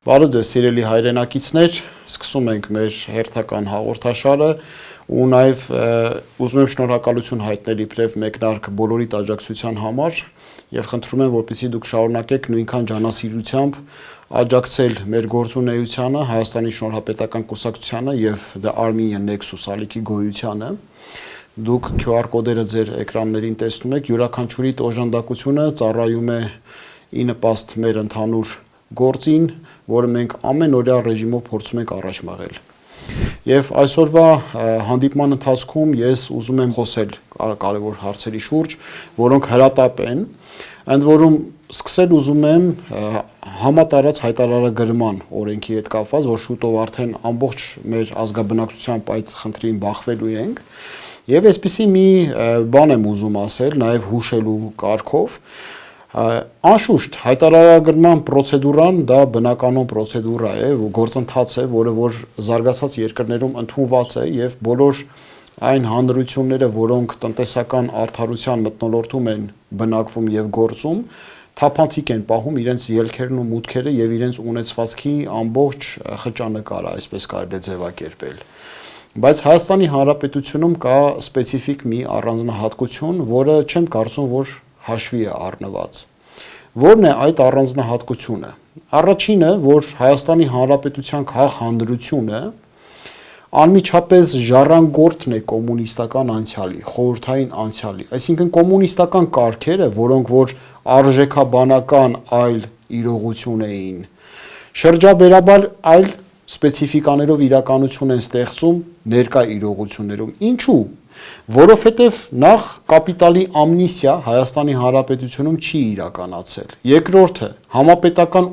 Բարև ձեզ սիրելի հայրենակիցներ, սկսում ենք մեր հերթական հաղորդաշարը ու նաև ուզում եմ շնորհակալություն հայտնել իբրև մեկնարկ բոլորիդ աջակցության համար եւ խնդրում եմ, որպեսզի դուք շարունակեք նույնքան ջանասիրությամբ աջակցել մեր գործունեությանը, Հայաստանի Շնորհապետական Կուսակցությանը եւ The Armenian Nexus ալիքի գոյությանը։ Դուք QR կոդերը ձեր էկրաններին տեսնում եք, յուրաքանչյուրի օժանդակությունը ծառայում է ի նպաստ մեր ընդհանուր գործին, որը մենք ամենօրյա ռեժիմով փորձում ենք առաջ մղել։ Եվ այսօրվա հանդիպման ընթացքում ես ուզում եմ խոսել կարևոր հարցերի շուրջ, որոնք հրատապ են, ընդ որում սկսել ուզում եմ համատարած հայտարարագրման օրենքի հետ կապված, որ շուտով արդեն ամբողջ մեր ազգաբնակչությամբ այդ խնդրին բախվելու ենք, եւ այսպիսի մի բան եմ ուզում ասել, նաեւ հուշելու կարգով, անշուշտ հայտարարագրման պրոցեդուրան դա բնականon պրոցեդուրա է, գործընթաց է, որը որ զարգացած երկրներում ընդունված է եւ բոլոր այն հանրությունները, որոնք տնտեսական արդարության մթնոլորտում են բնակվում եւ գործում, թափանցիկ են պահում իրենց ելքերն ու մուտքերը եւ իրենց ունեցվածքի ամբողջ խճանկարը, այսպես կարելի է ձևակերպել։ Բայց Հայաստանի Հանրապետությունում կա սպეციფიկ մի առանձնահատկություն, որը չեմ կարծում, որ հաշվի է առնված։ Որն է այդ առանձնահատկությունը։ Առաջինը, որ Հայաստանի Հանրապետության քաղաքհանրությունը անմիջապես ժառանգորդն է կոմունիստական անցյալի, խորհրդային անցյալի, այսինքն կոմունիստական կարգերը, որոնք որ արժեքաբանական այլ իրողություն էին, շրջաբերաբար այլ սպეციფիկաներով իրականություն են ստեղծում ներկա իրողություններում։ Ինչու՞։ Որովհետև նախ կապիտալի ամնիստիա Հայաստանի Հանրապետությունում չի իրականացել։ Երկրորդը, համապետական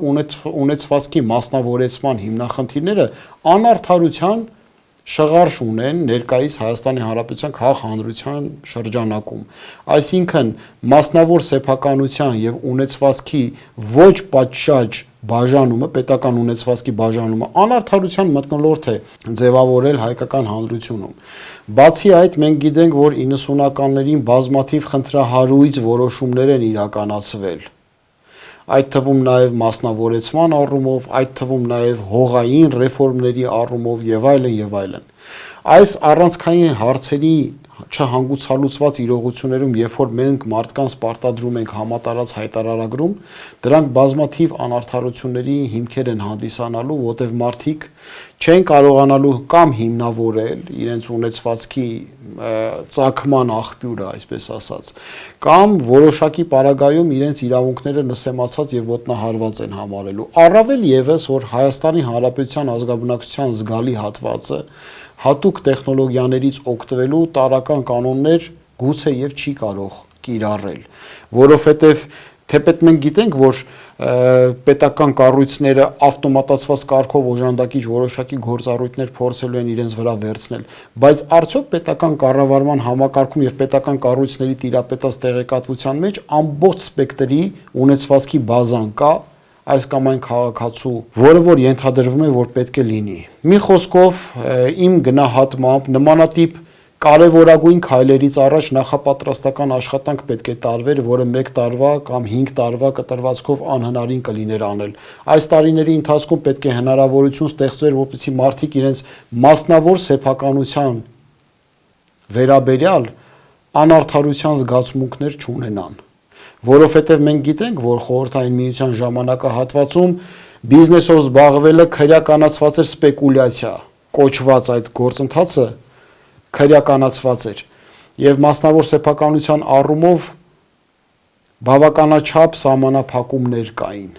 ունեցվածքի մասնավորեցման հիմնախնդիրները անարդարության շղարշ ունեն ներկայիս Հայաստանի Հանրապետության քաղաքհանրության շրջանակում։ Այսինքն մասնավոր սեփականության եւ ունեցվածքի ոչ պատշաճ բաժանումը, պետական ունեցվածքի բաժանումը անարդարության մթնոլորտ է ձևավորել հայկական հանրությունում։ Բացի այդ, մենք գիտենք, որ 90-ականներին բազմաթիվ խնդրահարույց որոշումներ են իրականացվել, այդ թվում նաև մասնավորեցման առումով, այդ թվում նաև հողային ռեֆորմների առումով եւ այլն եւ այլն։ Այս առանցքային հարցերի չհանգուցալուծված իրողություններում, երբ որ մենք մարդկանց պարտադրում ենք համատարած հայտարարագրում, դրանք բազմաթիվ անարդարությունների հիմքեր են հանդիսանալու, որտեղ մարդիկ չեն կարողանալու կամ հիմնավորել իրենց ունեցվածքի ծագման աղբյուրը, այսպես ասած, կամ որոշակի պարագայում իրենց իրավունքները նսեմացած եւ ոտնահարված են համարելու։ Առավել եւս, որ Հայաստանի Հանրապետության ազգաբնակչության զգալի հատվածը հատուկ տեխնոլոգիաներից օգտվելու տարական կանոններ գուցե եւ չի կարող կիրառել, որովհետեւ թեպետ մենք գիտենք, որ պետական կառույցները ավտոմատացված կարգով օժանդակիչ որոշակի գործառույթներ փորձելու են իրենց վրա վերցնել, բայց արդյոք պետական կառավարման համակարգում եւ պետական կառույցների տիրապետած տեղեկատվության մեջ ամբողջ սպեկտրի ունեցվածքի բազան կա այս կամ այն քաղաքացու, որը որ ենթադրվում է, որ պետք է լինի։ Մի խոսքով, իմ գնահատմամբ նմանատիպ կարևորագույն քայլերից առաջ նախապատրաստական աշխատանք պետք է տարվեր, որը 1 տարվա կամ 5 տարվա կտրվածքով անհնարին կլիներ անել։ Այս տարիների ընթացքում պետք է հնարավորություն ստեղծվեր, որպեսզի մարդիկ իրենց մասնավոր սեփականության վերաբերյալ անարդարության զգացմունքներ չունենան։ Որովհետև մենք գիտենք, որ խորհրդային միության ժամանակահատվածում բիզնեսով զբաղվելը քրեականացված էր սպեկուլյացիա, կոչված այդ գործընթացը քրեականացված էր եւ մասնավոր սեփականության առումով բավականաչափ սահմանափակումներ կային,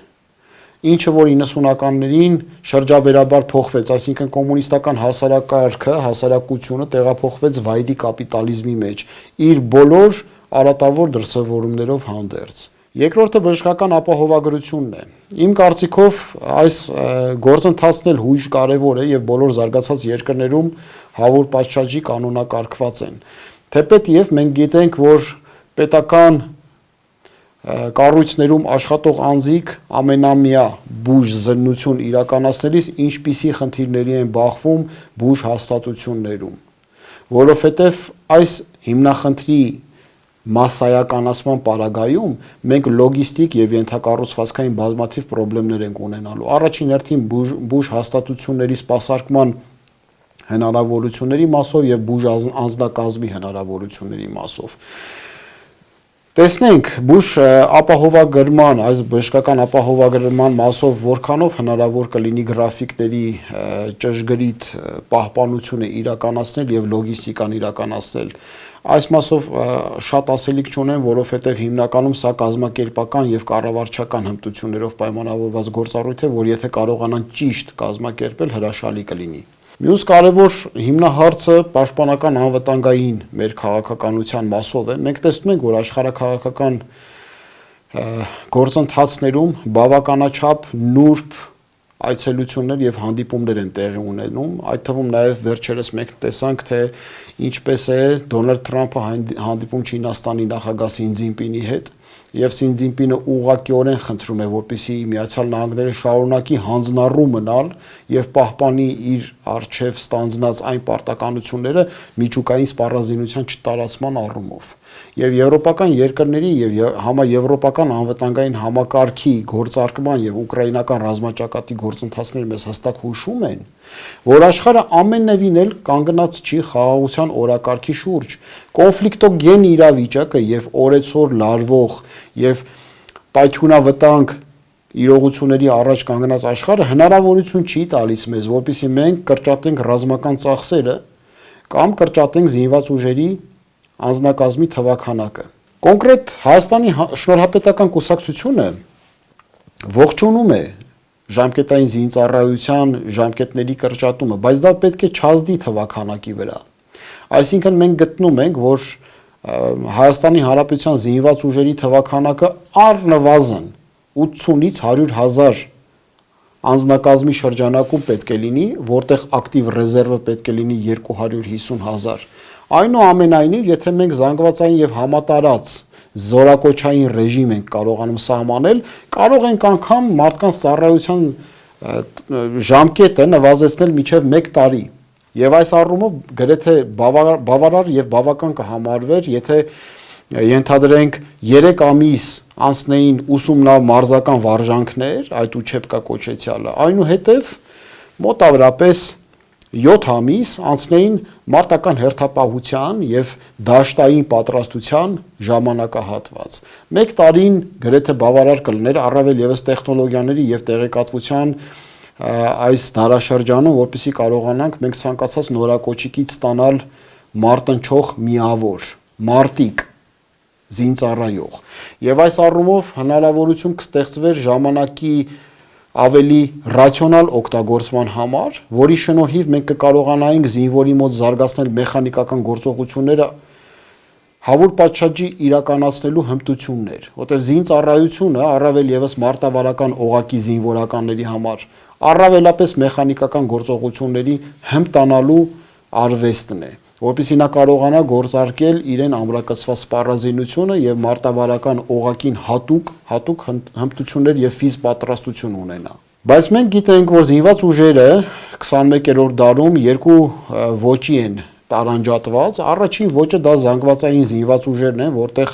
ինչը որ 90-ականներին շրջաբերաբար փոխվեց, այսինքն կոմունիստական հասարակարգը, հասարակությունը տեղափոխվեց վայրի կապիտալիզմի մեջ, իր բոլոր արատավոր դրսևորումներով հանդերձ։ Երկրորդը բժշկական ապահովագրությունն է։ Իմ կարծիքով այս գործընթացն էլ հույժ կարևոր է եւ բոլոր զարգացած երկրներում հավուր պատշաճի կանոնակարգված են։ Թեպետ եւ մենք գիտենք, որ պետական կառույցներում աշխատող անձիկ ամենամյա բուժ զննություն իրականացնելիս ինչպիսի խնդիրների են բախվում բուժ հաստատություններում, որովհետեւ այս հիմնախնդրի մասսայականացման պարագայում մենք լոգիստիկ եւ ենթակառուցվածքային բազմաթիվ խնդիրներ ենք ունենալու։ Առաջին հերթին բուժ հաստատությունների սպասարկման հնարավորությունների մասով եւ բուժ անձնակազմի հնարավորությունների մասով։ Տեսնենք բուժ ապահովագրման, այս բժշկական ապահովագրման մասով որքանով հնարավոր կլինի գրաֆիկների ճշգրիտ պահպանությունը իրականացնել եւ լոգիստիկան իրականացնել։ Այս մասով շատ ասելիք չունեմ, որովհետեւ հիմնականում սա կազմակերպական եւ կառավարչական հմտություններով պայմանավորված գործառույթ է, որ եթե կարողանան ճիշտ կազմակերպել, հրաշալի կլինի։ Մյուս կարևոր հիմնահարցը պաշտպանական անվտանգային մեր քաղաքականության մասով է։ Մենք տեսնում ենք, որ աշխարհաքաղաքական գործընթացներում բավականաչափ նուրբ այցելություններ եւ հանդիպումներ են տեղի ունենում, այդ թվում նաեւ վերջերս մենք տեսանք, թե ինչպես է Դոնալդ Թրամփը հանդիպում Չինաստանի նախագահ Սի Ցզինպինի հետ եւ Սի Ցզինպինը ուղղակիորեն խնդրում է, որպեսզի Միացյալ Նահանգները շարունակի հանձնառու մնալ եւ պահպանի իր արժեվ ստանձնած այն պարտականությունները միջուկային սպառազինության չտարածման առումով։ Եվ եվրոպական երկրների եւ համաեվրոպական անվտանգային համակարգի գործարկման եւ ուկրաինական ռազմաճակատի գործընթացները մեզ հստակ հուշում են, որ աշխարհը ամենևին էլ կանգնած չի խաղաղության օրակարգի շուրջ։ Կոնֆլիկտոգեն իրավիճակը եւ օրեցօր լարվող եւ պայթյունավտանգ իրողությունների առաջ կանգնած աշխարհը հնարավորություն չի տալիս մեզ, որպեսզի մենք կրճատենք ռազմական ծախսերը կամ կրճատենք զինված ուժերի անձնակազմի թվաքանակը։ Կոնկրետ Հայաստանի շնորհապետական կուսակցությունը ողջունում է ժամկետային զինծառայության ժամկետների կրճատումը, բայց դա պետք է չազդի թվաքանակի վրա։ Այսինքն մենք գտնում ենք, որ Հայաստանի Հանրապետության զինված ուժերի թվաքանակը առնվազն 80-ից 100,000 անձնակազմի շրջանակում պետք է լինի, որտեղ ակտիվ ռեզերվը պետք է լինի 250,000։ Այնուամենայնիվ, եթե մենք զանգվածային եւ համատարած զորակոչային ռեժիմ ենք կարողանում սահմանել, կարող ենք անգամ մարդկանց ծառայության ժամկետը նվազեցնել մինչև 1 տարի։ Եվ այս առումով գրեթե բավարար եւ բավական կհամարվեր, եթե ենթադրենք 3 ամիս անցնեին ուսումնամարզական վարժանքներ, այդ ուչեպկա կոչեցյալը, այնուհետև մոտավորապես 7 ամիս անցնեին մարտական հերթապահության եւ դաշտային պատրաստության ժամանակահատված։ 1 տարին գրեթե բավարար կլիներ առավել եւս տեխնոլոգիաների եւ տեղեկատվության այս դարաշրջանում, որպեսզի կարողանանք մենք ցանկացած նորակոչիկից ստանալ մարտնչող միավոր, մարտիկ զինծառայող։ Եվ այս առումով հնարավորություն կստեղծվեր ժամանակի ավելի ռացիոնալ օգտագործման համար, որի շնորհիվ մենք կկարողանայինք զինվորի մոտ զարգացնել մեխանիկական գործողությունները հավուր պատշաճի իրականացնելու հմտություններ, որտեղ զինծառայությունը առավել եւս մարտավարական օղակի զինվորականների համար առավելապես մեխանիկական գործողությունների հմտանալու արվեստն է, որպեսզի նա կարողանա գործարկել իրեն ամրակցված սպառազինությունը եւ մարտավարական օղակին հատուկ հմտություններ եւ ֆիզ պատրաստություն ունենա։ Բայց մենք գիտենք, որ զինված ուժերը 21-րդ դարում երկու ոճի են տարանջատված։ Առաջին ոճը դա զանգվածային զինված ուժերն են, որտեղ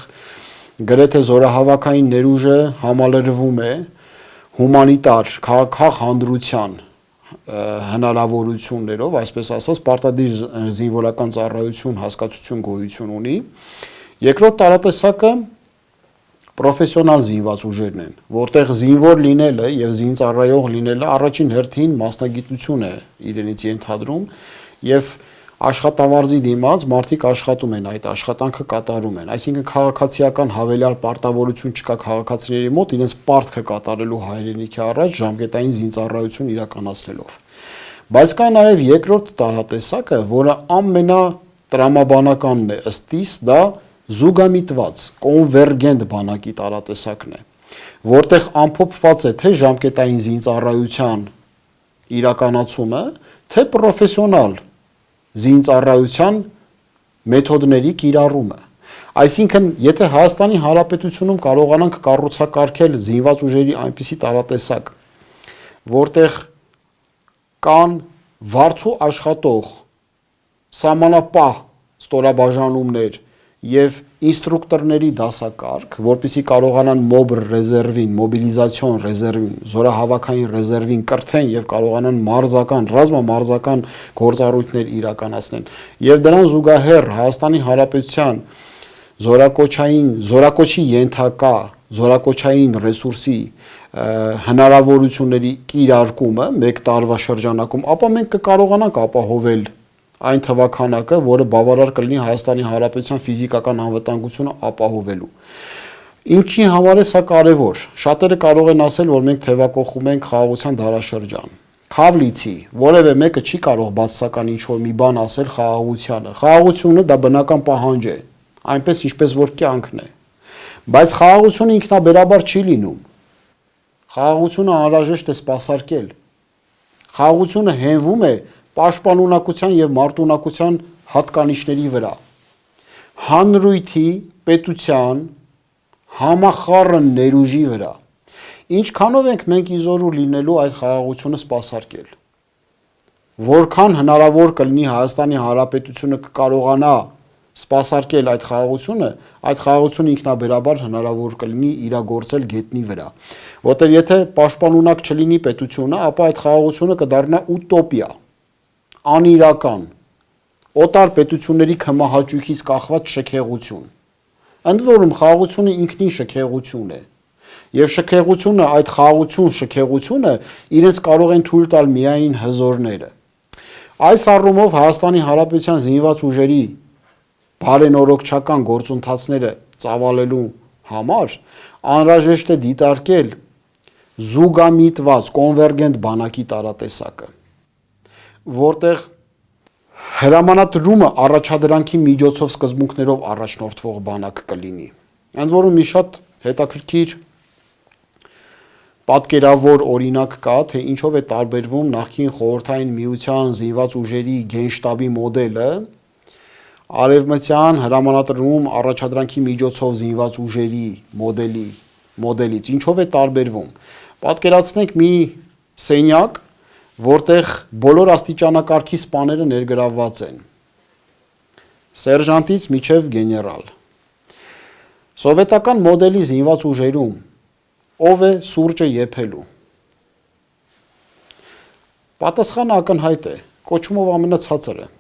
գրեթե զորահավաքային ներուժը համալրվում է հումանիտար քաղաքահանդրության հնարավորություններով, այսպես ասած, պարտադիր զինվորական ծառայություն հասկացություն գոյություն ունի։ Երկրորդ տարատեսակը պրոֆեսիոնալ զինված ուժերն են, որտեղ զինվոր լինելը եւ զինծառայող լինելը առաջին հերթին մասնագիտություն է իրենից ենթադրում եւ աշխատավարձի դիմաց մարդիկ աշխատում են, այդ աշխատանքը կատարում են, այսինքն քաղաքացիական հավելյալ պարտավորություն չկա քաղաքացիների մոտ իրենց պարտքը կատարելու հայրենիքի առաջ ժամկետային զինծառայություն իրականացնելով։ Բայց կա նաև երկրորդ տարատեսակը, որը ամենատրամաբանականն է ըստ իս, դա զուգամիտված, կոնվերգենտ բանակի տարատեսակն է, որտեղ ամփոփված է թե ժամկետային զինծառայության իրականացումը, թե պրոֆեսիոնալ զինծառայության մեթոդների կիրառումը։ Այսինքն, եթե Հայաստանի Հանրապետությունում կարողանանք կառուցակարգել զինված ուժերի այնպիսի տարատեսակ, որտեղ կան վարձու աշխատող, սահմանապահ ստորաբաժանումներ եւ ինստրուկտորների դասակարգ, որպեսզի կարողանան մոբ ռեզերվին, մոբիլիզացիոն ռեզերվին, զորահավաքային ռեզերվին կրթեն եւ կարողանան մարզական, ռազմամարզական գործառույթներ իրականացնեն։ Եվ դրան զուգահեռ Հայաստանի Հանրապետության զորակոչի ենթակա զորակոչային ռեսուրսի հնարավորությունների կիրարկումը մեկ տարվա շրջանակում, ապա մենք կկարողանանք ապահովել այն թվականակը, որը բավարար կլինի Հայաստանի Հանրապետության ֆիզիկական անվտանգությունը ապահովելու։ Ինչի համար է սա կարևոր։ Շատերը կարող են ասել, որ մենք թևակողում ենք խաղաղության դարաշրջան։ Քավլիցի որևէ մեկը չի կարող բացասական ինչ-որ մի բան ասել խաղաղությանը։ Խաղաղությունը դա բնական պահանջ է, այնպես ինչպես որ կյանքն է։ Բայց խաղաղությունը ինքնաբերաբար չի լինում։ Խաղաղությունը անհրաժեշտ է սպասարկել։ Խաղաղությունը հենվում է պաշտպանունակության եւ մարտունակության հատկանիշների վրա։ Հանրույթի, պետության, համախառն ներուժի վրա։ Ինչքանով ենք մենք իզորու լինելու այդ խաղաղությունը սպասարկել։ Որքան հնարավոր կլինի Հայաստանի Հանրապետությունը կկարողանա սպասարկել այդ խաղաղությունը ինքնաբերաբար հնարավոր կլինի իրագործել գետնի վրա։ Որտեղ եթե պաշտպանունակ չլինի պետությունը, ապա այդ խաղաղությունը կդառնա ուտոպիա, անիրական, օտար պետությունների քմահաճույքից կախված շքեղություն։ Ընդ որում խաղաղությունը ինքնին շքեղություն է։ Եվ շքեղությունը, այդ շքեղությունը իրենց կարող են թույլ տալ միայն հզորները։ Այս առումով Հայաստանի Հանրապետության զինված ուժերի բարենորոգչական գործընթացները ծավալելու համար անհրաժեշտ է դիտարկել զուգամիտված կոնվերգենտ բանակի տարատեսակը, որտեղ հրամանատրումը առաջադրանքի միջոցով սկզբունքներով առաջնորդվող բանակ կլինի։ Ընդ որում մի շատ հետաքրքիր պատկերավոր օրինակ կա, թե ինչով է տարբերվում նախկին խորհրդային միության զինված ուժերի գենշտաբի մոդելը արևմտյան հրամանատրում առաջադրանքի միջոցով զինված ուժերի մոդելից, ինչով է տարբերվում։ Պատկերացնենք մի սենյակ, որտեղ բոլոր աստիճանակարգի սպաները ներգրավված են, սերժանտից մինչև գեներալ։ Սովետական մոդելի զինված ուժերում ով է սուրճը եփելու։ Պատասխանը ակնհայտ է, կոչումով ամենացածրը։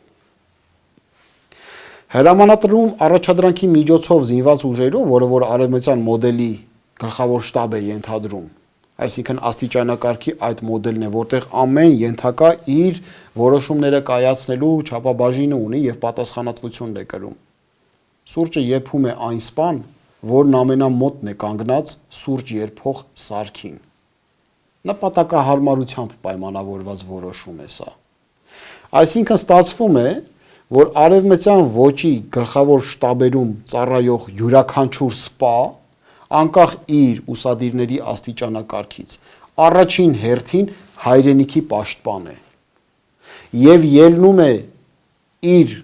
Հրամանատրում առաջադրանքի միջոցով զինված ուժերում, որը որ արևմտյան մոդելի գլխավոր շտաբ է ենթադրում, այսինքն աստիճանակարգի այդ մոդելն է, որտեղ ամեն ենթակա իր որոշումները կայացնելու չափաբաժինը ունի եւ պատասխանատվությունն է կրում։ Սուրճը եփում է այն սպան, որն ամենամոտն է կանգնած սուրճ երփող սարքին։ Նպատակահարմարությամբ պայմանավորված որոշում է սա։ Այսինքն ստացվում է, որ արևմտյան ոճի գլխավոր շտաբերում ծառայող յուրաքանչյուր սպա, անկախ իր ուսադիրների աստիճանակարգից, առաջին հերթին հայրենիքի պաշտպան է եւ ելնում է իր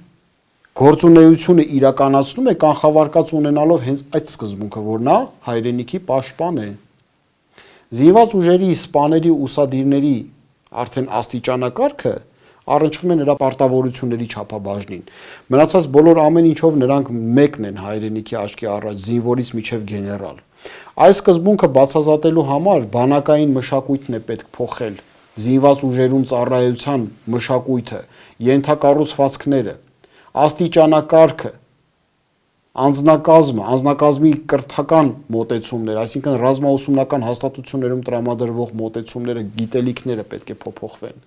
գործունեությունը իրականացնում է կանխավարկած ունենալով հենց այդ սկզբունքը, որ նա հայրենիքի պաշտպան է։ Զինված ուժերի սպաների ուսադիրների արդեն աստիճանակարգը առնչվում է նրա պարտավորությունների չափաբաժնին։ Մնացած բոլոր ամեն ինչով նրանք մեկն են հայրենիքի աչքի առաջ, զինվորից մինչև գեներալ։ Այս սկզբունքը բացահայտելու համար բանակային մշակույթն է պետք փոխել, զինված ուժերում ծառայության մշակույթը, ենթակառուցվածքները, աստիճանակարգը, անձնակազմի կրթական մոտեցումները, այսինքն ռազմաուսումնական հաստատություններում տրամադրվող մոտեցումները, գիտելիքները պետք է փոփոխվեն։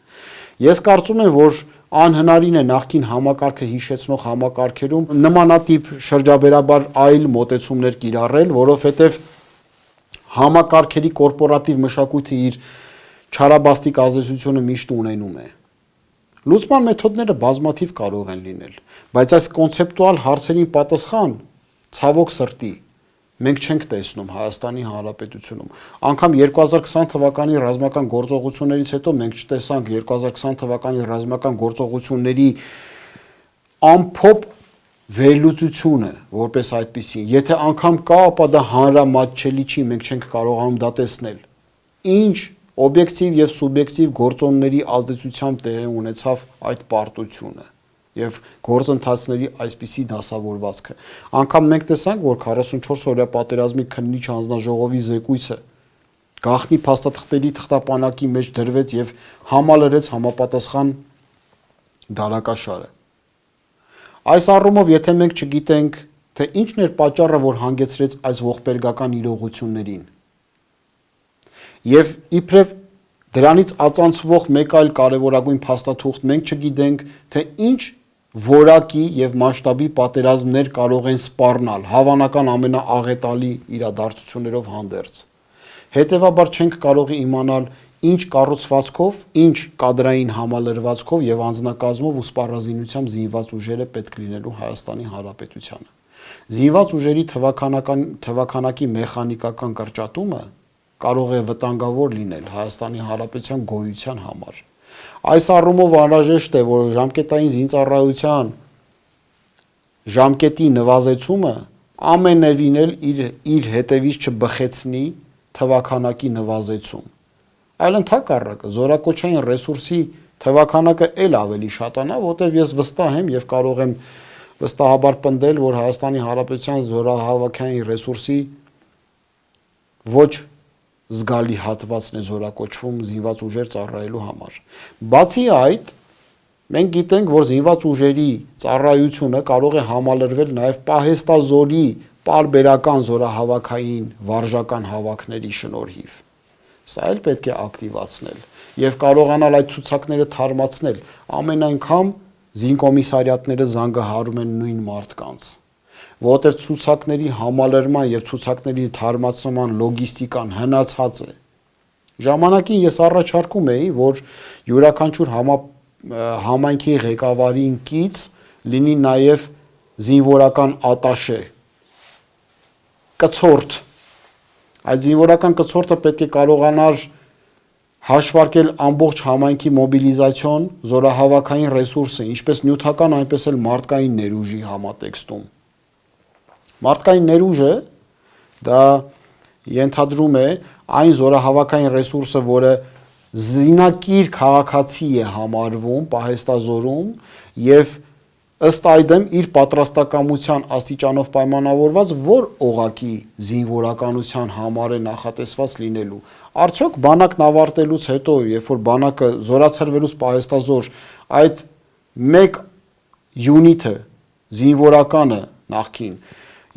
Ես կարծում եմ, որ անհնարին է նախկին համակարգը հիշեցնող համակարգերում նմանատիպ շրջաբերաբար այլ մոտեցումներ կիրառել, որովհետև համակարգերի կորպորատիվ մշակույթը իր չարաբաստիկ ազդեցությունը միշտ ունենում է։ Լուծման մեթոդները բազմաթիվ կարող են լինել, բայց այս կոնցեպտուալ հարցերին պատասխան ցավոք սրտի մենք չենք տեսնում Հայաստանի Հանրապետությունում։ Անկամ 2020 թվականի ռազմական գործողություններից հետո մենք չտեսանք 2020 թվականի ռազմական գործողությունների ամփոփ վերլուծությունը որպես այդպիսին։ Եթե անգամ կա, ապա դա հանրամատչելի չի, մենք չենք կարողանում դա տեսնել։ Ինչ օբյեկտիվ եւ սուբյեկտիվ գործոնների ազդեցությամբ տեղի ունեցավ այդ պարտությունը։ եւ գործընթացների այսպիսի դասավորվածքը։ Անկամ մենք տեսանք, որ 44-օրյա պատերազմի քննիչ հանձնաժողովի զեկույցը գաղտնի փաստաթղթերի թղթապանակի մեջ դրվեց եւ համալրեց համապատասխան դարակաշարը։ Այս առումով, եթե մենք չգիտենք, թե ինչն էր պատճառը, որ հանգեցրեց այս ողբերգական իրողություններին, եւ իբրև դրանից ածանցվող մեկ այլ կարևորագույն փաստաթուղթ մենք չգիտենք, թե ինչ որակի եւ մասշտաբի պատերազմներ կարող են սպառնալ հավանական ամենաաղետալի իրադարձություններով հանդերձ։ Հետևաբար չենք կարող իմանալ ինչ կառուցվածքով, ինչ կադրային համալրվածքով եւ անձնակազմով ու սպառազինությամբ զինված ուժերը պետք լինելու Հայաստանի Հանրապետությանը։ Զինված ուժերի թվականակի մեխանիկական կրճատումը կարող է վտանգավոր լինել Հայաստանի Հանրապետության գոյության համար։ Այս առումով անհրաժեշտ է, որ ժամկետային զինծառայության ժամկետի նվազեցումը ամենևին էլ իր հետևից չբխեցնի թվականակի նվազեցում։ Այլ ընդհակառակը զորակոչային ռեսուրսի թվականակը էլ ավելի շատանա, որտեղ ես վստահ եմ եւ կարող եմ վստահաբար պնդել, որ Հայաստանի Հանրապետության զորահավաքային ռեսուրսի ոչ զգալի հատվածն է զորակոչվում զինված ուժեր ծառայելու համար։ Բացի այդ, մենք գիտենք, որ զինված ուժերի ծառայությունը կարող է համալրվել նաև պահեստազորի պարբերական զորահավաքային վարժական հավաքների շնորհիվ։ Սա էլ պետք է ակտիվացնել եւ կարողանալ այդ ցուցակները թարմացնել։ Ամեն անգամ զինկոմիսարիատները զանգահարում են նույն մարդկանց, որտեղ ցուցակների համալրման եւ ցուցակների թարմացման լոգիստիկան հնացած է։ Ժամանակին ես առաջարկում էի, որ յուրաքանչյուր համայնքի ղեկավարին կից լինի նաեւ զինվորական ատաշե, կցորդ։ Այդ զինվորական կցորդը պետք է կարողանար հաշվարկել ամբողջ համայնքի մոբիլիզացիոն, զորահավաքային ռեսուրսը, ինչպես նյութական, այնպես էլ մարդկային ներուժի համատեքստում։ Մարդկային ներուժը դա ենթադրում է այն զորահավաքային ռեսուրսը, որը զինակիր քաղաքացի է համարվում պահեստազորում եւ ըստ այդմ իր պատրաստակամության աստիճանով պայմանավորված, որ օղակի զինվորականության համար է նախատեսված լինելու։ Արդյոք բանակն ավարտելուց հետո, երբ որ բանակը զորացրվելուց պահեստազոր, այդ մեկ յունիթը զինվորականը նախքին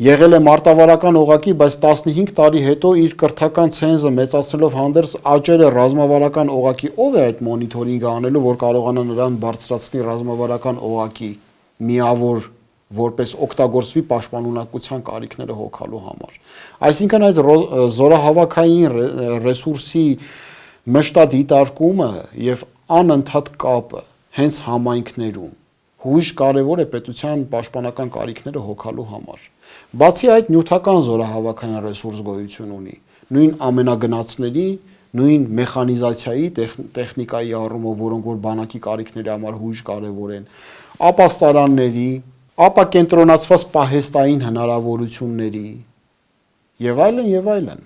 եղել է մարտավարական օղակի, բայց 15 տարի հետո իր կրթական ցենզը մեծացնելով հանդերձ աճել է ռազմավարական օղակի, ով է այդ մոնիթորինգը անելու, որ կարողանա նրան բարձրացնի ռազմավարական օղակի միավոր որպես օգտագործվի պաշտպանունակության կարիքները հոգալու համար։ Այսինքն այդ զորահավաքային ռեսուրսի մշտադիտարկումը եւ անընդհատ կապը հենց համայնքներում հույժ կարևոր է պետության պաշտպանական կարիքները հոգալու համար։ Բացի այդ, նյութական զորահավաքային ռեսուրս գոյություն ունի, նույն ամենագնացների, նույն մեխանիզացիայի, տեխնիկայի առումով, որոնք որ բանակի կարիքների համար հույժ կարևոր են, ապաստարանների, ապակենտրոնացված պահեստային հնարավորությունների եւ այլն եւ այլն։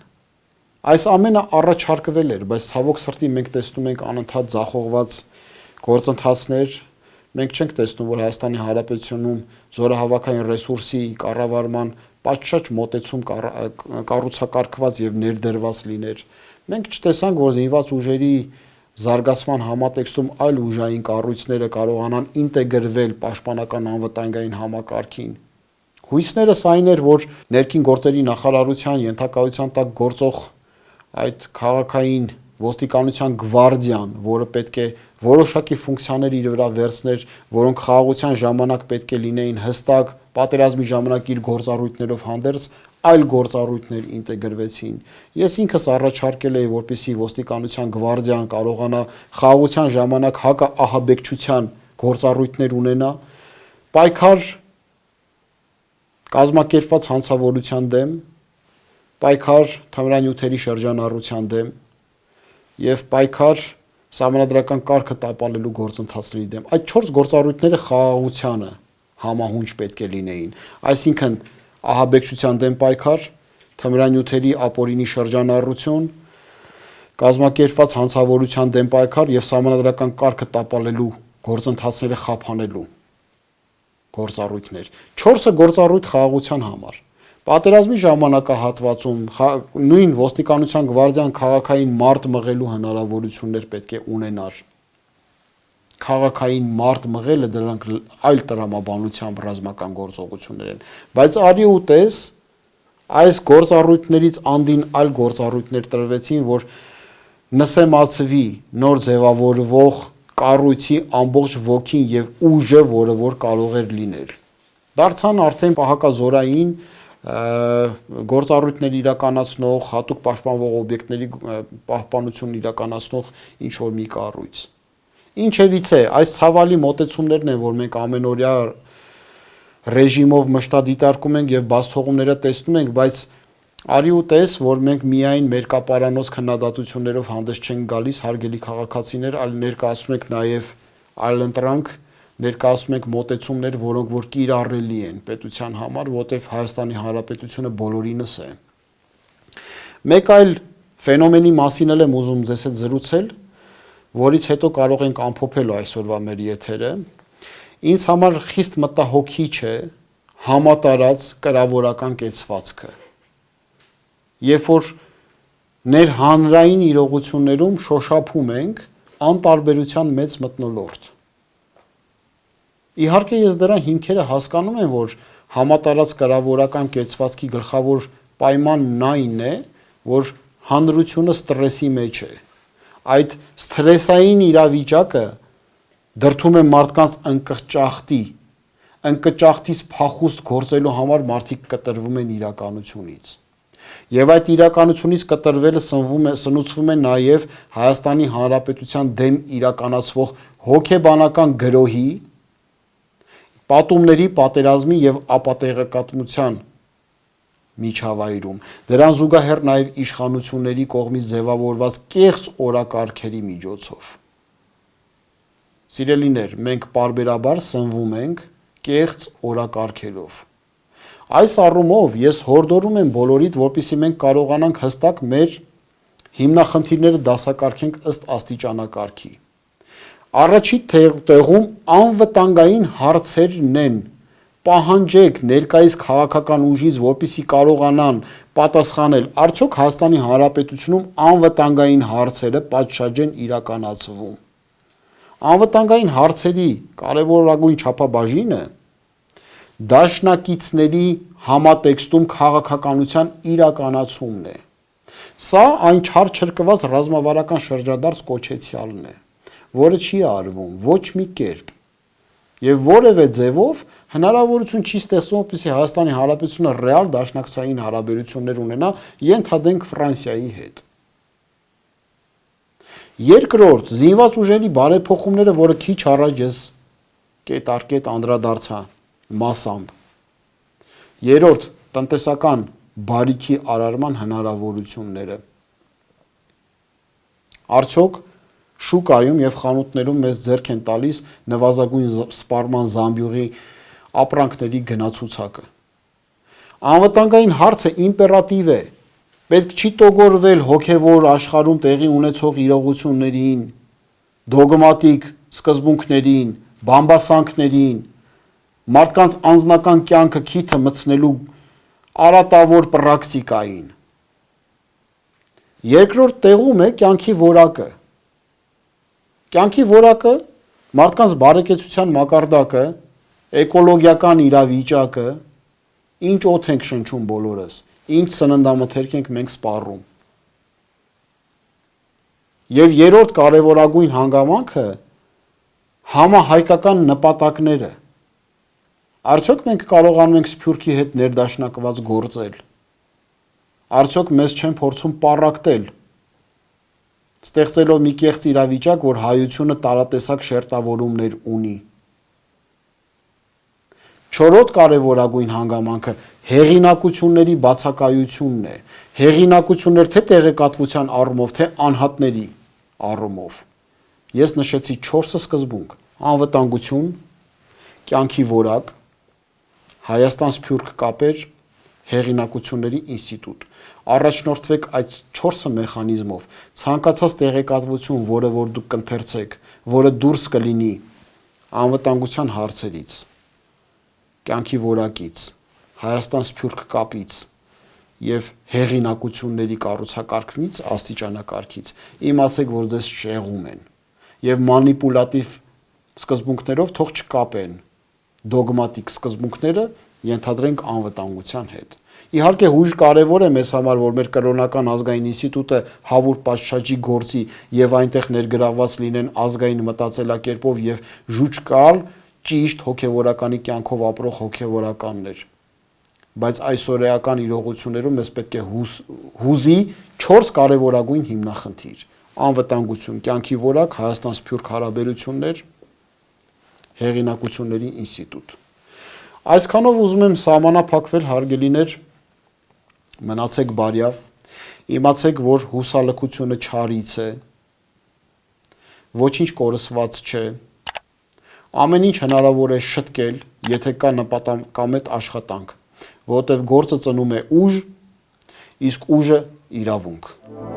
Այս ամենը առաջարկվել էր, բայց ցավոք սրտի մենք տեսնում ենք անընդհատ ձախողված գործընթացներ։ Մենք չենք տեսնում, որ Հայաստանի Հանրապետությունում զորահավաքային ռեսուրսի կառավարման պատշաճ մոտեցում կառուցակարգված եւ ներդրված լիներ։ Մենք չտեսանք, որ զինված ուժերի զարգացման համատեքստում այլ ուժային կառույցները կարողանան ինտեգրվել պաշտպանական անվտանգային համակարգին։ Հույսներս այն էր, որ ներքին գործերի նախարարության ենթակայության տակ գործող այդ քաղաքային ոստիկանության գվարդիան, որը պետք է որոշակի ֆունկցիաներ իր վրա վերցներ, որոնք խաղաղության ժամանակ պետք է լինեին հստակ, պատերազմի ժամանակ իր գործառույթներով հանդերձ այլ գործառույթներ ինտեգրվեցին։ Ես ինքս առաջարկել էի, որպեսզի ոստիկանության գվարդիան կարողանա խաղաղության ժամանակ հակաահաբեկչության գործառույթներ ունենա, պայքար կազմակերպված հանցավորության դեմ, պայքար թմրանյութերի շրջանառության դեմ եւ պայքար սահմանադրական կարգը տապալելու գործընթացների դեմ։ Այդ 4 գործառույթները խաղաղությանը համահունչ պետք է լինեին։ Այսինքն ահաբեկչության դեմ պայքար, թմրանյութերի ապօրինի շրջանառություն, կազմակերպված հանցավորության դեմ պայքար եւ սահմանադրական կարգը տապալելու գործընթացները խափանելու գործառույթներ, 4-ը գործառույթ խաղաղության համար։ Պատերազմի ժամանակահատվածում նույն ոստիկանության գվարդիան քաղաքային մարդ մղելու հնարավորություններ պետք է ունենար։ Քաղաքային մարդ մղելը դրանք այլ տրամաբանությամբ ռազմական գործողություններ են, բայց արի ու տես այս գործառույթներից անդին այլ գործառույթներ տրվեցին, որ նսեմացվի նոր ձևավորվող կառույցի ամբողջ ոգին եւ ուժը, որը որ կարող էր լինել։ Դարձան արդեն պահակազորային գործառույթներ իրականացնող, հատուկ պաշտպանվող օբյեկտների պահպանություն իրականացնող ինչ որ մի կառույց։ Ինչևից է, այս ցավալի մոտեցումներն են, որ մենք ամենօրյա ռեժիմով մշտադիտարկում ենք եւ բացթողումները տեսնում ենք, բայց արի ու տես, որ մենք միայն մերկապարանոց քննադատություններով հանդես չենք գալիս, հարգելի քաղաքացիներ, այլ ներկայացնում ենք նաեւ այլընտրանք, ներկայացնում ենք մոտեցումներ, որոնք որ կիրառելի են պետության համար, որտեղ Հայաստանի Հանրապետությունը բոլորինս է։ Մեկ այլ ֆենոմենի մասին էլ եմ ուզում ձեզ հետ զրուցել, որից հետո կարող ենք ամփոփել այսօրվա մեր եթերը։ Ինձ համար խիստ մտահոգիչ է համատարած կրավորական կեցվածքը։ Երբ որ ներհանրային իրողություններում շոշափում ենք անտարբերության մեծ մթնոլորտ։ Իհարկե ես դրա հիմքերը հասկանում եմ, որ համատարած կրավորական կեցվածքի գլխավոր պայմանն այն է, որ հանրությունը ստրեսի մեջ է։ Այդ սթրեսային իրավիճակը դրդում է մարդկանց ընկճախտից փախուստ գործելու համար մարդիկ կտրվում են իրականությունից։ Եվ այդ իրականությունից կտրվելը սնուցվում է նաև Հայաստանի Հանրապետության դեմ իրականացվող հոգեբանական գրոհի, պատումների, պատերազմի եւ ապատեղեկատվության միջավայրում, դրան զուգահեռ նաև իշխանությունների կողմից ձևավորված կեղծ օրակարգերի միջոցով։ Սիրելիներ, մենք պարբերաբար սնվում ենք կեղծ օրակարգերով։ Այս առումով ես հորդորում եմ բոլորիդ, որպեսզի մենք կարողանանք հստակ մեր հիմնախնդիրները դասակարգենք ըստ աստիճանակարգի։ Առաջի տեղում անվտանգային հարցերն են, պահանջեք ներկայիս քաղաքական ուժից, որպեսզի կարողանան պատասխանել, արդյոք Հայաստանի Հանրապետությունում անվտանգային հարցերը պատշաճ են իրականացվում։ Անվտանգային հարցերի կարևորագույն չափաբաժինը դաշնակիցների համատեքստում քաղաքականության իրականացումն է։ Սա այն չար չրկված ռազմավարական շրջադարձ կոչեցյալն է, որը չի արվում ոչ մի կերպ եւ որևէ ձևով հնարավորություն չի ստեղծում, որպեսզի Հայաստանի Հանրապետությունը ռեալ դաշնակցային հարաբերություններ ունենա, ենթադրենք Ֆրանսիայի հետ։ Երկրորդ, զինված ուժերի բարեփոխումները, որը քիչ առաջ ես կետ առ կետ անդրադարձա մասամբ։ Երրորդ, տնտեսական բարիքի արարման հնարավորությունները։ Արդյոք շուկայում եւ խանութներում մեզ ձեռք են տալիս նվազագույն սպառման զամբյուղի ապրանքների գնացուցակը։ Անվտանգային հարցը իմպերատիվ է։ Պետք չի տոգորվել հոգևոր աշխարհում տեղի ունեցող իրողություններին, դոգմատիկ սկզբունքներին, բամբասանքներին, մարդկանց անձնական կյանքը քիթը մտցնելու արատավոր պրակտիկային։ Երկրորդ տեղում է կյանքի որակը։ Կյանքի որակը, մարդկանց բարեկեցության մակարդակը, էկոլոգիական իրավիճակը, ինչ օդ ենք շնչում բոլորս, ինչ սննդամթերք ենք մենք սպառում։ Եվ երրորդ կարևորագույն հանգամանքը համահայկական նպատակները։ Արդյոք մենք կարողանում ենք Սփյուռքի հետ ներդաշնակված գործել։ Արդյոք մեզ չեն փորձում պառակտել, ստեղծելով մի կեղծ իրավիճակ, որ հայությունը տարատեսակ շերտավորումներ ունի։ Չորրորդ կարևորագույն հանգամանքը հեղինակությունների բացակայությունն է։ Հեղինակություններ թե տեղեկատվության առումով, թե անհատների առումով։ Ես նշեցի 4 սկզբունք՝ անվտանգություն, կյանքի որակ, Հայաստան-Սփյուռք կապեր, հեղինակությունների ինստիտուտ։ Առաջնորդվեք այդ 4 մեխանիզմով, ցանկացած տեղեկատվություն, որը որ դուք կընթերցեք, որը դուրս կլինի անվտանգության հարցերից, կյանքի որակից, Հայաստան-Սփյուռք կապից եւ հեղինակությունների կառուցակարգից, աստիճանակարգից, իմացեք, որ ձեզ շեղում են եւ մանիպուլատիվ սկզբունքներով թող չկապեն դոգմատիկ սկզբունքները, ենթադրենք անվտանգության հետ։ Իհարկե հույժ կարևոր է մեզ համար, որ մեր կրոնական ազգային ինստիտուտը հավուր պատշաճի գործի եւ այնտեղ ներգրավված լինեն ազգային մտածելակերպով եւ ժուճկալ ճիշտ հոգեվորականի կյանքով ապրող հոգեվորականներ։ Բայց այսօրեական իրողություններում մեզ պետք է հուզի 4 կարևորագույն հիմնախնդիր. անվտանգություն, կյանքի որակ, Հայաստան-Սփյուռք հարաբերություններ, հեղինակությունների ինստիտուտ։ Այսքանով ուզում եմ սահմանափակվել, հարգելիներ, մնացեք բարյավ, իմացեք, որ հուսալքությունը չարից է, ոչինչ կորսված չէ, ամեն ինչ հնարավոր է շտկել, եթե կա նպատակամետ աշխատանք, որովհետև գործը ծնում է ուժ, իսկ ուժը իրավունք։